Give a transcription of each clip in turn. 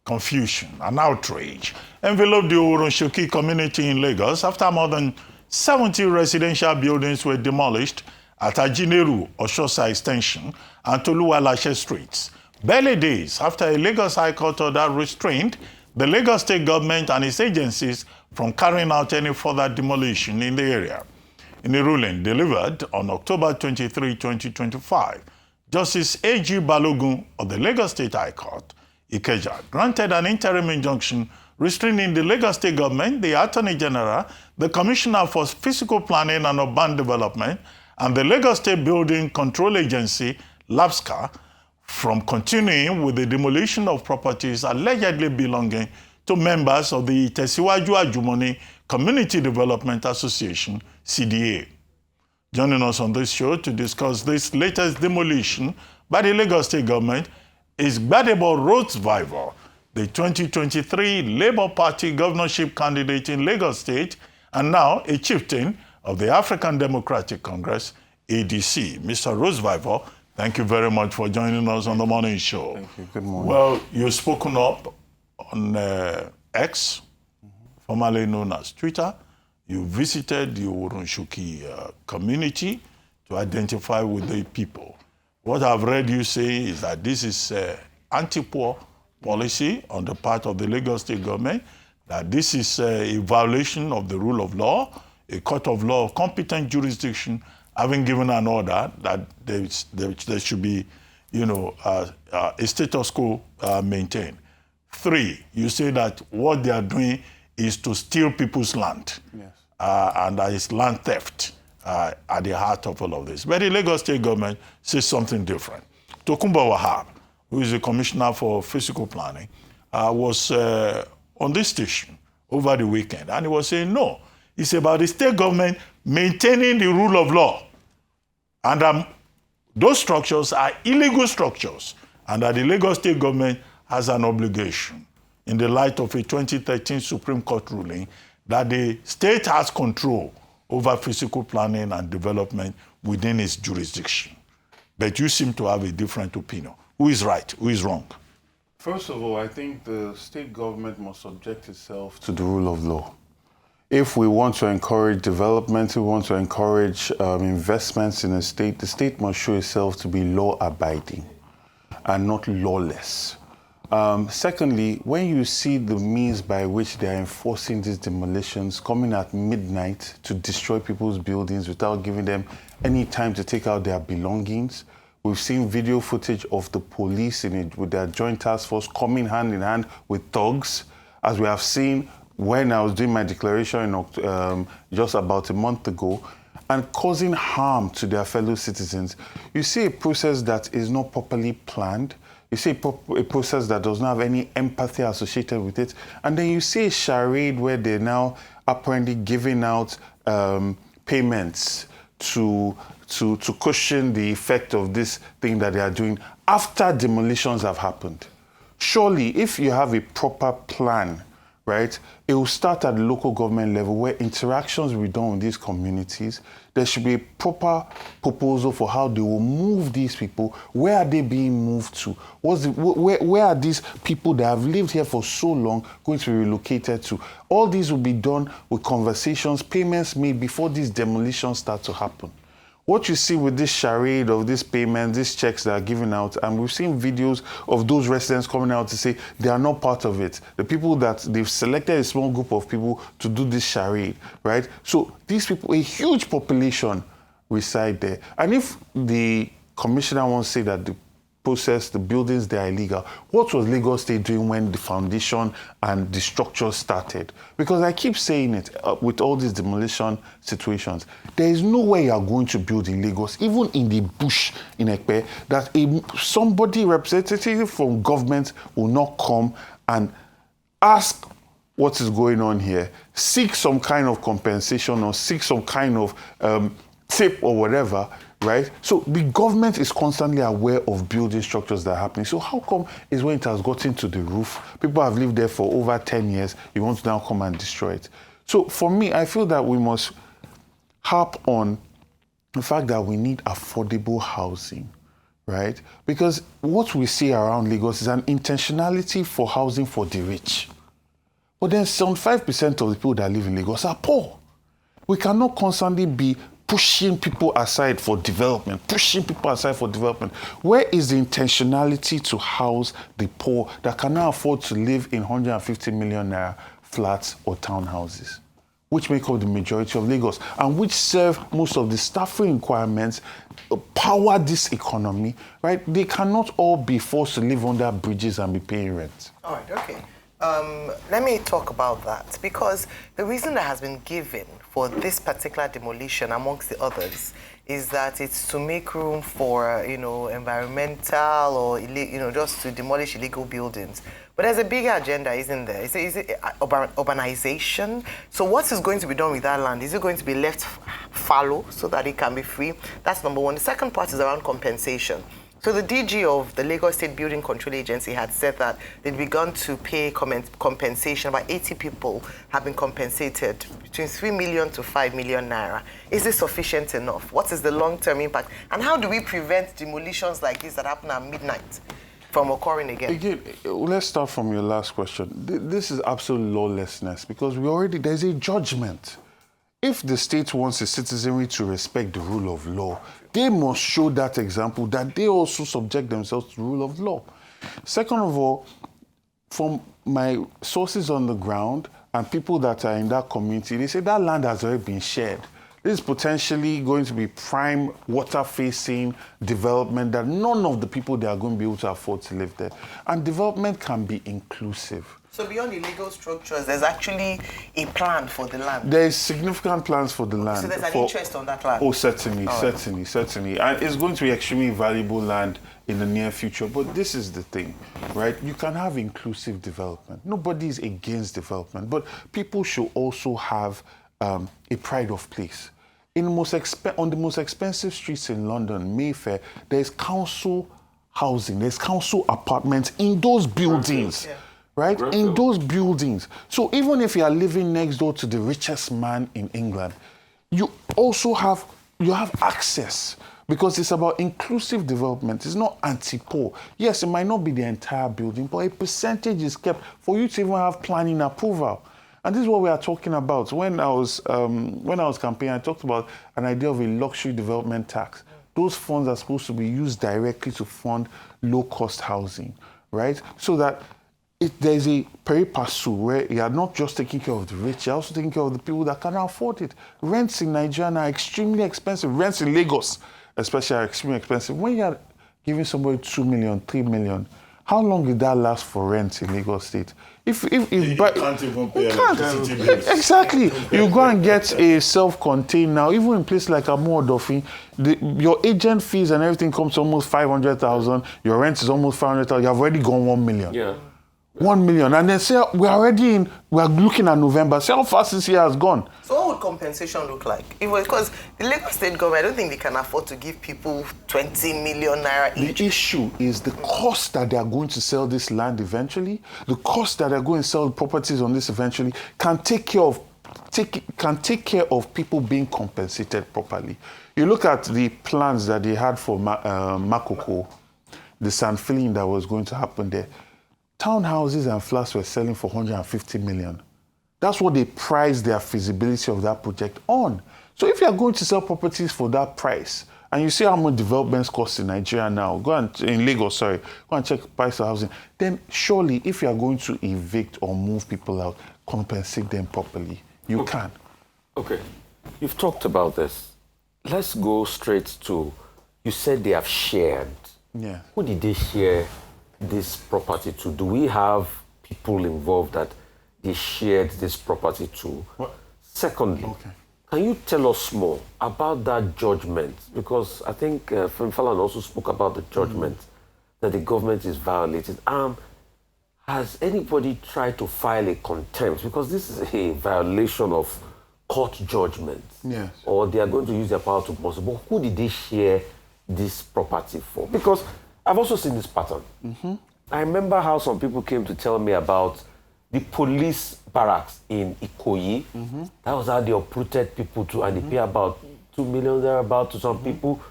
confusion and outrage enveloped the Oworonshoki community in Lagos after more than 70 residential buildings were demolished at Ajineru, Oshosa Extension, and Toluwalashe Streets, barely days after a Lagos High Court order restrained the Lagos State government and its agencies from carrying out any further demolition in the area. In a ruling delivered on October 23, 2025, Justice A.G. Balogun of the Lagos State High Court, Ikeja, granted an interim injunction restraining the Lagos State government, the Attorney General, the Commissioner for Physical Planning and Urban Development, and the Lagos State Building Control Agency, LAPSCA, from continuing with the demolition of properties allegedly belonging to members of the Tesiwaju Ajumoni Community Development Association, CDA. Joining us on this show to discuss this latest demolition by the Lagos State government is Gbadebo Rhodes-Vivour, the 2023 Labour Party governorship candidate in Lagos State and now a chieftain of the African Democratic Congress, ADC. Mr. Rhodes-Vivour, thank you very much for joining us on the morning show. Thank you. Good morning. Well, you've spoken up on X, formerly known as Twitter. You visited the Oworonshoki community to identify with the people. What I've read you say is that this is anti-poor policy on the part of the Lagos State government, that this is a violation of the rule of law, a court of law of competent jurisdiction having given an order that there should be, a status quo maintained. 3, you say that what they are doing is to steal people's land. Yes. And that is land theft at the heart of all of this. But the Lagos State government says something different. Tokunbo Wahab, who is the Commissioner for Physical Planning, was on this station over the weekend, and he was saying, no, it's about the state government maintaining the rule of law. And those structures are illegal structures, and that the Lagos State government has an obligation, in the light of a 2013 Supreme Court ruling, that the state has control over physical planning and development within its jurisdiction. But you seem to have a different opinion. Who is right? Who is wrong? First of all, I think the state government must subject itself to the rule of law. If we want to encourage development, we want to encourage investments in the state must show itself to be law-abiding and not lawless. Secondly, when you see the means by which they are enforcing these demolitions, coming at midnight to destroy people's buildings without giving them any time to take out their belongings, we've seen video footage of the police with their joint task force coming hand in hand with thugs, as we have seen when I was doing my declaration just about a month ago, and causing harm to their fellow citizens. You see a process that is not properly planned. You see a process that does not have any empathy associated with it. And then you see a charade where they're now apparently giving out payments to cushion the effect of this thing that they are doing after demolitions have happened. Surely, if you have a proper plan, right, it will start at the local government level where interactions will be done with these communities. There should be a proper proposal for how they will move these people. Where are they being moved to? Where are these people that have lived here for so long going to be relocated to? All these will be done with conversations, payments made before these demolitions start to happen. What you see with this charade of this payment, these checks that are given out, and we've seen videos of those residents coming out to say they are not part of it. The people that they've selected a small group of people to do this charade, right? So these people, a huge population reside there. And if the commissioner wants to say that the process, the buildings, they are illegal, what was Lagos State doing when the foundation and the structure started? Because I keep saying it with all these demolition situations, there is no way you are going to build in Lagos, even in the bush in Ekpe, that somebody representative from government will not come and ask what is going on here, seek some kind of compensation or seek some kind of tip or whatever, right? So the government is constantly aware of building structures that are happening. So how come is when it has gotten to the roof, people have lived there for over 10 years, you want to now come and destroy it? So for me, I feel that we must harp on the fact that we need affordable housing, right? Because what we see around Lagos is an intentionality for housing for the rich. But then 75% of the people that live in Lagos are poor. We cannot constantly be pushing people aside for development, Where is the intentionality to house the poor that cannot afford to live in 150 million naira flats or townhouses, which make up the majority of Lagos and which serve most of the staffing requirements, power this economy, right? They cannot all be forced to live under bridges and be paying rent. All right, okay. Let me talk about that, because the reason that has been given for this particular demolition, amongst the others, is that it's to make room for, environmental or, just to demolish illegal buildings. But there's a bigger agenda, isn't there? Is it urbanization? So what is going to be done with that land? Is it going to be left fallow so that it can be free? That's number one. The second part is around compensation. So the DG of the Lagos State Building Control Agency had said that they'd begun to pay compensation. About 80 people have been compensated between 3 million to 5 million naira. Is this sufficient enough? What is the long-term impact? And how do we prevent demolitions like this that happen at midnight from occurring again? Again, let's start from your last question. This is absolute lawlessness, because there's a judgment. If the state wants its citizenry to respect the rule of law, they must show that example that they also subject themselves to the rule of law. Second of all, from my sources on the ground and people that are in that community, they say that land has already been shared. This is potentially going to be prime water-facing development that none of the people there are going to be able to afford to live there. And development can be inclusive. So beyond illegal structures, there's actually a plan for the land? There is significant plans for the land. So there's an interest on that land? Oh, certainly. And it's going to be extremely valuable land in the near future. But this is the thing, right? You can have inclusive development. Nobody is against development, but people should also have a pride of place. On the most expensive streets in London, Mayfair, there's council housing, there's council apartments in those buildings. Yeah. Right? In those buildings. So even if you are living next door to the richest man in England, you also have access, because it's about inclusive development. It's not anti-poor. Yes, it might not be the entire building, but a percentage is kept for you to even have planning approval. And this is what we are talking about. When I was campaigning, I talked about an idea of a luxury development tax. Those funds are supposed to be used directly to fund low-cost housing, right? So that there's a pari passu where you are not just taking care of the rich, you're also taking care of the people that cannot afford it. Rents in Nigeria are extremely expensive. Rents in Lagos, especially, are extremely expensive. When you're giving somebody 2 million, 3 million, how long did that last for rent in Lagos State? You can't even pay electricity bills. Exactly. You go and get a self-contained now, even in places like Oworonshoki, your agent fees and everything comes to almost 500,000. Your rent is almost 500,000. You have already gone 1 million. Yeah. 1 million, and then say we are looking at November. See how fast this year has gone. So what would compensation look like? Because the Lagos State government, I don't think they can afford to give people 20 million naira each. The issue is the cost that they are going to sell this land eventually, the cost that they are going to sell properties on this eventually, can take care of people being compensated properly. You look at the plans that they had for Makoko, the sand filling that was going to happen there. Townhouses and flats were selling for 150 million. That's what they priced their feasibility of that project on. So if you are going to sell properties for that price, and you see how much developments cost in Nigeria now, in Lagos, go and check price of housing, then surely if you are going to evict or move people out, compensate them properly. You can. Okay. You've talked about this. Let's go straight to, you said they have shared. Yeah. Who did they share this property to? Do we have people involved that they shared this property to? What? Secondly, can you tell us more about that judgment? Because I think Femi Falana also spoke about the judgment that the government is violating. Has anybody tried to file a contempt? Because this is a violation of court judgment. Yes. Or they are going to use their power to boss. But who did they share this property for? Because I've also seen this pattern. I remember how some people came to tell me about the police barracks in Ikoyi. That was how they uprooted people to, and they pay about 2 million thereabout to some people.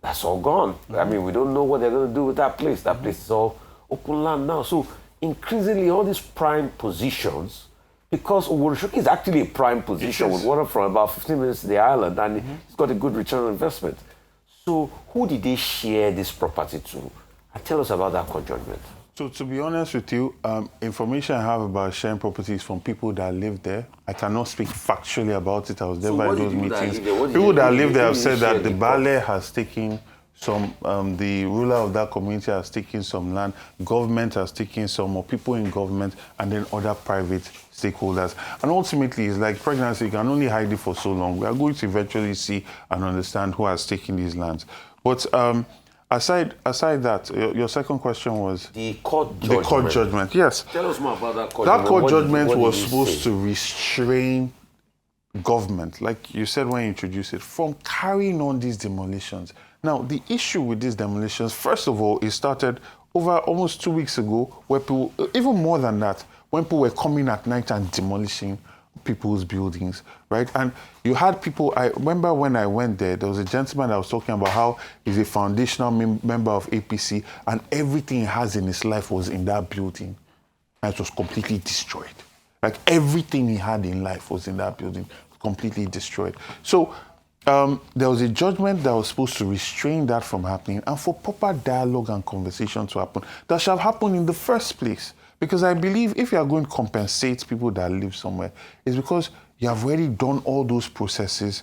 that's all gone. I mean, we don't know what they're going to do with that place. That place is all open land now. So increasingly, all these prime positions, because Oworonshoki is actually a prime position with water from about 15 minutes to the island, and it's got a good return on investment. So who did they share this property to? And tell us about that conjoinment. So to be honest with you, information I have about sharing properties from people that live there, I cannot speak factually about it. I was there by those meetings. People that live there have said that the Bale has taken some, the ruler of that community has taken some land, government has taken some, or people in government, and then other private stakeholders. And ultimately, it's like pregnancy, you can only hide it for so long. We are going to eventually see and understand who has taken these lands. But aside that, your second question was? The court judgment. The court judgment, yes. Tell us more about that court judgment. That court judgment was supposed to restrain government, like you said when you introduced it, from carrying on these demolitions. Now, the issue with these demolitions, first of all, it started over almost 2 weeks ago, where people, even more than that, when people were coming at night and demolishing people's buildings, right? And you had people, I remember when I went there was a gentleman that was talking about how he's a foundational member of APC, and everything he has in his life was in that building, and it was completely destroyed. Like everything he had in life was in that building, completely destroyed. So there was a judgment that was supposed to restrain that from happening, and for proper dialogue and conversation to happen, that should have happened in the first place. Because I believe if you are going to compensate people that live somewhere, it's because you have already done all those processes.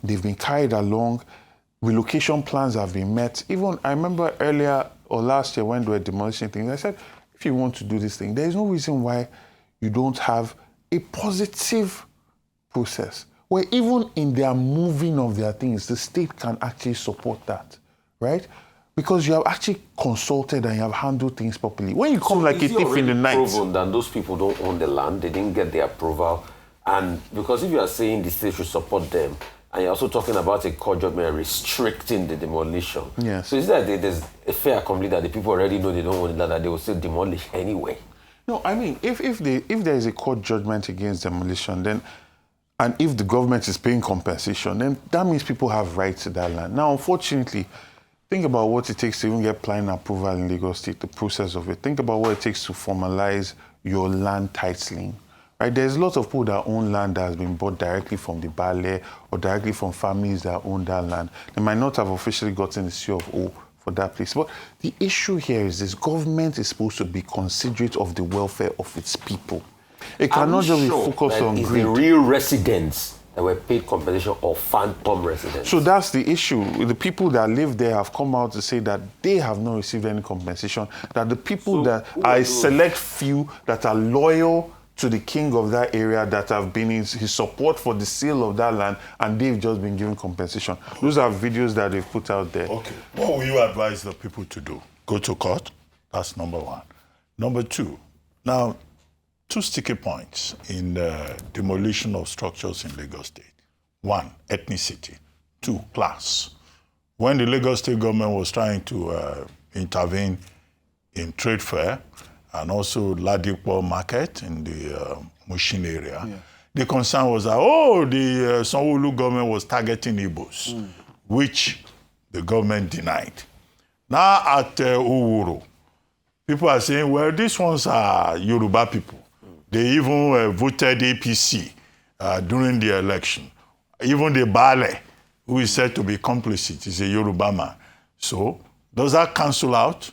They've been carried along. Relocation plans have been met. Even I remember earlier or last year when they were demolishing things, I said, if you want to do this thing, there is no reason why you don't have a positive process where even in their moving of their things, the state can actually support that, right? Because you have actually consulted and you have handled things properly. When you come like a thief in the night. Is it proven that those people don't own the land, they didn't get the approval? And because if you are saying the state should support them, and you're also talking about a court judgment restricting the demolition. Yes. So is that there's a fair complaint that the people already know they don't own the land, that they will still demolish anyway? No, I mean, if there is a court judgment against demolition, then, and if the government is paying compensation, then that means people have rights to that land. Now, unfortunately, think about what it takes to even get planning approval in Lagos State, the process of it. Think about what it takes to formalize your land titling, right? There's a lot of people that own land that has been bought directly from the Bale or directly from families that own that land. They might not have officially gotten the C of O for that place. But the issue here is this: government is supposed to be considerate of the welfare of its people. It cannot just be focused on greed. The real residents that were paid compensation or phantom residents? So that's the issue. The people that live there have come out to say that they have not received any compensation, that the people that are a select few that are loyal to the king of that area, that have been in his support for the sale of that land, and they've just been given compensation. Those are videos that they've put out there. Okay. What will you advise the people to do? Go to court? That's number one. Number two, now, two sticky points in demolition of structures in Lagos State. One, ethnicity. Two, class. When the Lagos State government was trying to intervene in trade fair and also Ladipo market in the Mushin area, the concern was that, the Sanwo-Olu government was targeting Igbos, which the government denied. Now at Oworo, people are saying, well, these ones are Yoruba people. They even voted APC during the election. Even the Bale, who is said to be complicit, is a Yoruba man. So does that cancel out,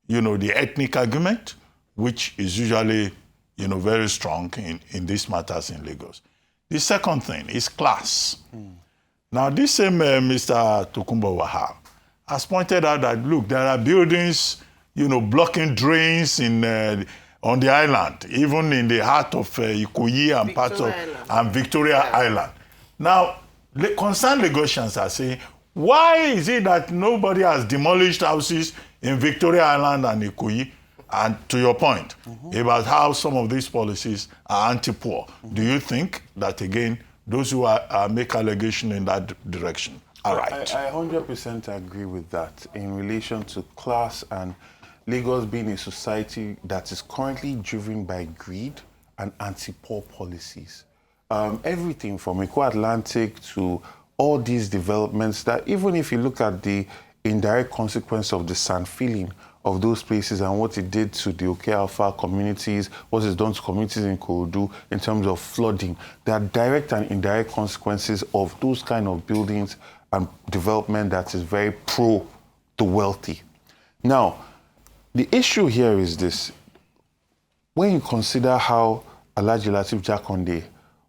the ethnic argument, which is usually, very strong in these matters in Lagos? The second thing is class. Now, this same Mr. Tokunbo Wahab has pointed out that, look, there are buildings, blocking drains on the island, even in the heart of Ikoyi and parts of Victoria Island. Now, concerned Lagosians are saying, why is it that nobody has demolished houses in Victoria Island and Ikoyi? And to your point about how some of these policies are anti-poor, do you think that, again, those who make allegation in that direction are right? I 100% agree with that in relation to class and Lagos being a society that is currently driven by greed and anti-poor policies. Everything from Eco Atlantic to all these developments that even if you look at the indirect consequence of the sand filling of those places and what it did to the Oke Alpha communities, what it's done to communities in Korodu in terms of flooding, there are direct and indirect consequences of those kind of buildings and development that is very pro the wealthy. Now, the issue here is this. When you consider how Alhaji Lateef Jakonde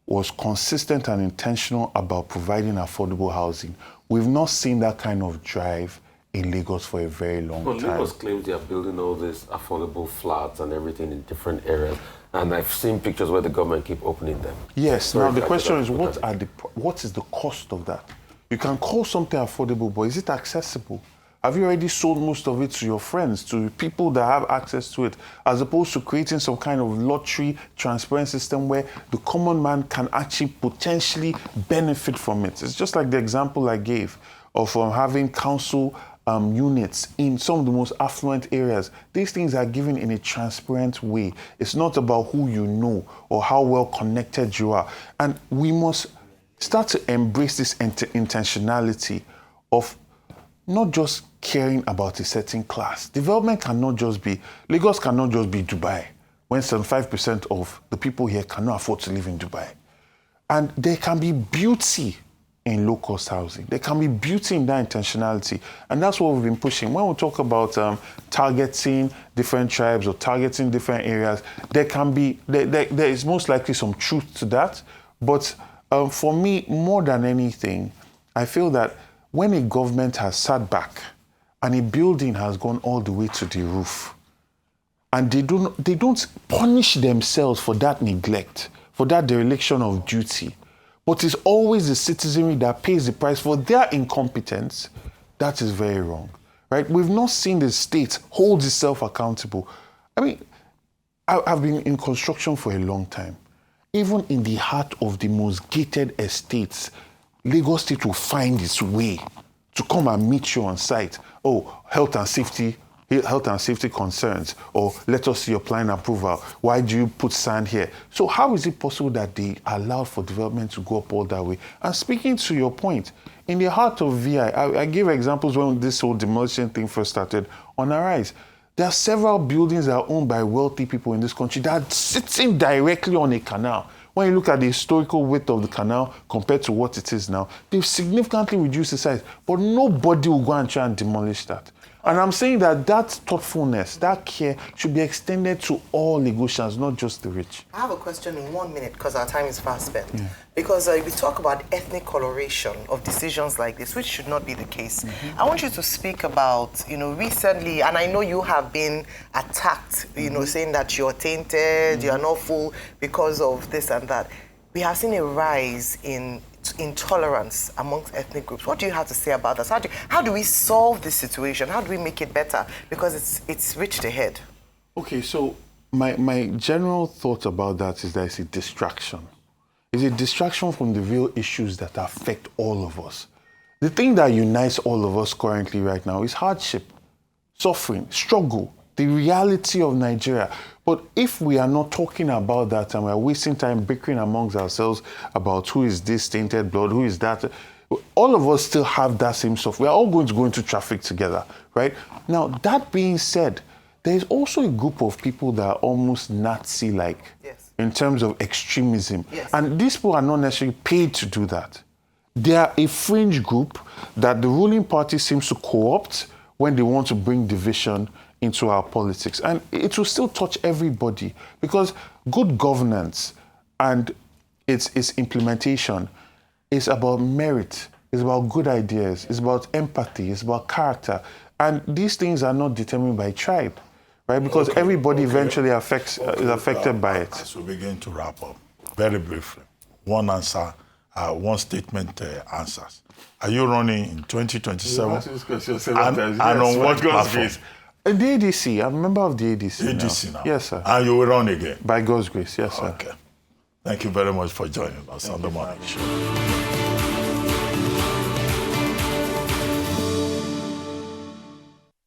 was consistent and intentional about providing affordable housing, we've not seen that kind of drive in Lagos for a very long time. Lagos claims they are building all these affordable flats and everything in different areas, and I've seen pictures where the government keep opening them. Yes. Now the question is, what is the cost of that? You can call something affordable, but is it accessible? Have you already sold most of it to your friends, to people that have access to it, as opposed to creating some kind of lottery transparent system where the common man can actually potentially benefit from it? It's just like the example I gave of having council units in some of the most affluent areas. These things are given in a transparent way. It's not about who you know or how well connected you are. And we must start to embrace this intentionality of not just caring about a certain class. Development cannot just be, Lagos cannot just be Dubai, when 75% of the people here cannot afford to live in Dubai. And there can be beauty in low-cost housing. There can be beauty in that intentionality. And that's what we've been pushing. When we talk about targeting different tribes or targeting different areas, there is most likely some truth to that. But for me, more than anything, I feel that when a government has sat back and a building has gone all the way to the roof, and they don't punish themselves for that neglect, for that dereliction of duty, but it's always the citizenry that pays the price for their incompetence, that is very wrong, right? We've not seen the state hold itself accountable. I mean, I've been in construction for a long time. Even in the heart of the most gated estates, Lagos State will find its way to come and meet you on site. Oh, health and safety concerns, or let us see your plan approval. Why do you put sand here? So how is it possible that they allowed for development to go up all that way? And speaking to your point, in the heart of VI, I gave examples when this whole demolition thing first started on Arise. There are several buildings that are owned by wealthy people in this country that are sitting directly on a canal. When you look at the historical width of the canal compared to what it is now, they've significantly reduced the size, but nobody will go and try and demolish that. And I'm saying that that thoughtfulness, that care should be extended to all Lagosians, not just the rich. I have a question in 1 minute because our time is fast spent. Yeah. Because we talk about ethnic coloration of decisions like this, which should not be the case. Mm-hmm. I want you to speak about, recently, and I know you have been attacked, saying that you're tainted, you're not full because of this and that. We have seen a rise in intolerance amongst ethnic groups. What do you have to say about that? How do we solve this situation? How do we make it better? Because it's reached ahead. Okay, so my general thought about that is that it's a distraction. It's a distraction from the real issues that affect all of us. The thing that unites all of us currently right now is hardship, suffering, struggle, the reality of Nigeria. But if we are not talking about that and we're wasting time bickering amongst ourselves about who is this tainted blood, who is that, all of us still have that same stuff. We're all going to go into traffic together, right? Now, that being said, there is also a group of people that are almost Nazi-like in terms of extremism. Yes. And these people are not necessarily paid to do that. They are a fringe group that the ruling party seems to co-opt when they want to bring division into our politics. And it will still touch everybody because good governance and its implementation is about merit, it's about good ideas, it's about empathy, it's about character. And these things are not determined by tribe, right? Because everybody eventually is affected by it. As we begin to wrap up, very briefly, one answer, one statement answers. Are you running in 2027? And on what platform? The ADC, I'm a member of the ADC. ADC now? Yes, sir. And you will run again? By God's grace, yes, sir. Okay. Thank you very much for joining us on the morning show.